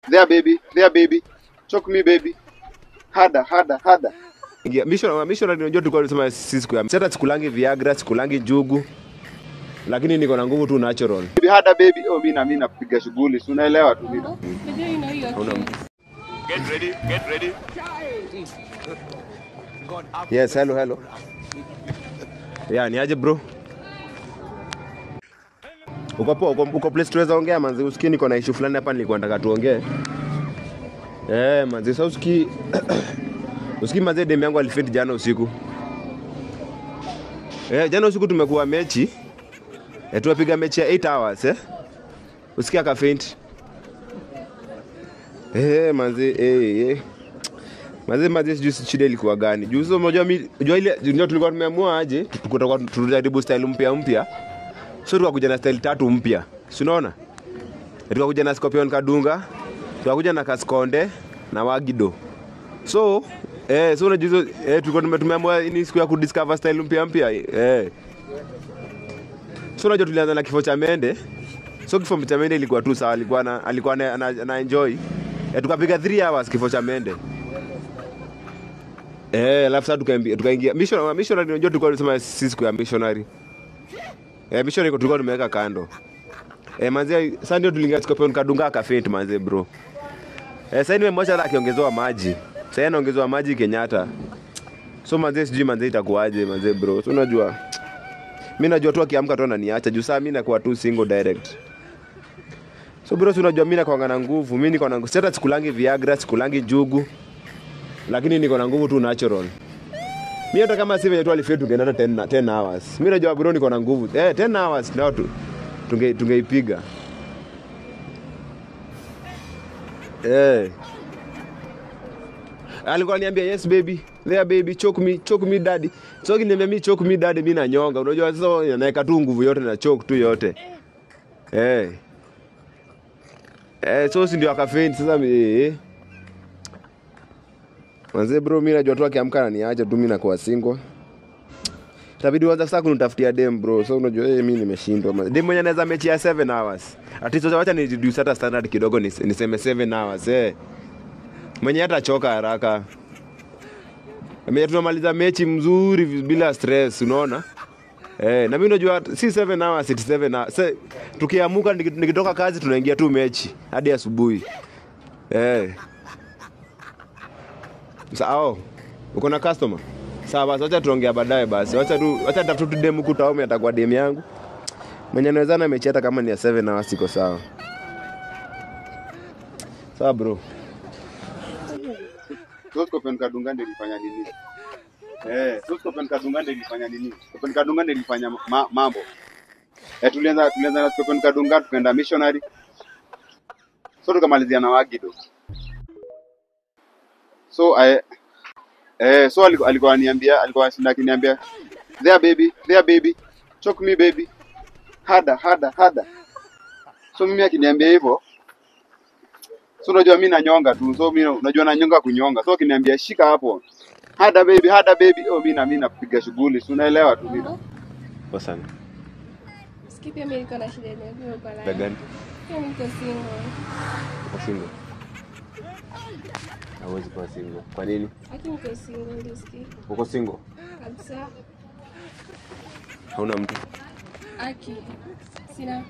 There baby. Choke me baby. Harder. Mission unajua tulikuwa tunasema sisi kwa. Sasa sikulangi Viagra, sikulangi njugu. Lakini niko na nguvu tu natural. Baby harder baby. Oh mimi napiga shughuli. Si unaelewa tu mimi. Get ready. Yes, hello. Yeah, ni aje bro? Uko place tuweza ongea manzi, usikii niko na issue fulani hapa nilikuwa nataka tuongee. Manzi, sasa usikii manzi demu yangu alifit jana usiku. Jana usiku tumekuwa mechi. Tumepiga mechi ya 8 hours Usikii akafaint. Manzi Manzi sijui shida ilikuwa gani. Juu unajua ile ndio tulikuwa tumeamua aje tutajaribu style mpya. So tukakuja na style 3 mpya. Si unaona? Tukakuja na Scorpion Kadunga, tukakuja na Kaskonde na Wagido. So unajua tulikuwa tumeamua ni siku ya kudiscover style mpya. So unajua tulianza na kifo cha Mende. So kifo cha Mende ilikuwa tu sawa, alikuwa na enjoy. Tukapiga 3 hours kifo cha Mende. Alafu sasa tukaingia missionary unajua tulikuwa tunasema sisi kwa missionary. Missionary tulikuwa tumeweka kando. Manzi sasa ndio tuliingia Scorpion Kadunga akafaint manzi bro. Sasa nimemwacha hata akiongezewa maji. Sasa anaongezewa maji Kenyatta. So manzi sijui manzi itakuaje manzi bro. So unajua mimi najua tu akiamka tu ananiacha juu saa mimi nakuwa tu single direct. So bro unajua mimi nakuanga na nguvu, mimi niko na nguvu. Sasa sikulangi Viagra, sikulangi njugu. Lakini niko na nguvu tu natural. Mimi hata kama si venye tu alifetu tungeenda 10 hours. Mimi najua bro niko na nguvu. 10 hours ndio tungeipiga. Alikuwa ananiambia yes baby, there baby, choke me daddy. So akiniambia mimi choke me daddy mimi nanyonga. Unajua sasa naweka tu nguvu yote na choke tu yote. So si ndio akafaint sasa Manze bro mimi najua tu akiamka ananiacha tu mimi nakuwa single. Itabidi uanze sasa kunitafutia dem bro. So unajua mimi nimeshindwa. Dem mwenye anaweza mechi ya 7 hours. Atizo wacha ni reduce hata standard kidogo niseme 7 hours Mwenye hata choka haraka. Mimi tunamaliza mechi mzuri bila stress unaona? Na mimi unajua si 7 hours it's 7 hours. Sasa tukiamuka nikitoka kazi tunaingia tu mechi hadi asubuhi. Sawa. Uko na customer? Sawa basi acha tuongea baadaye basi. Acha tafuta tu demu kutaome atakuwa demu yangu. Mwenye anaweza na mechi hata kama ni ya 7 hours iko sawa. Sawa bro. Scorpion Kadunga ndio ilifanya nini? Scorpion Kadunga ndio ilifanya nini? Scorpion Kadunga ndio ilifanya mambo. Tulianza na Scorpion Kadunga tukaenda missionary. So tukamalizia na Wagido. So so alikuwa akiniambia there baby. Choke me baby. Harder. So mimi akiniambia hivyo. So unajua mimi nanyonga tu. So mimi unajua nanyonga kunyonga. So akiniambia shika hapo. Harder baby. Oh mimi napiga shughuli. Si unaelewa tu mimi. Poa sana. Skipia mimi niko na shida ndio uko nayo. Gani? Mimi niko single. Hawezi kuwa single. Kwa nini? Lakini niko single ndio sikii. Uko single? Kabisa. Hauna mtu? Aki. Sina.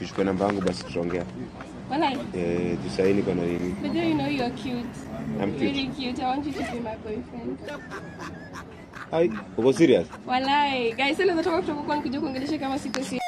Chukua namba yangu basi tutaongea. Walai. Tusaini kwa nini? But you know you're cute. I'm cute. Really cute. I want you to be my boyfriend. Uko serious? Walai. Guys, sasa nataka kutoka kwa nikuje kuongelesha kama siko serious.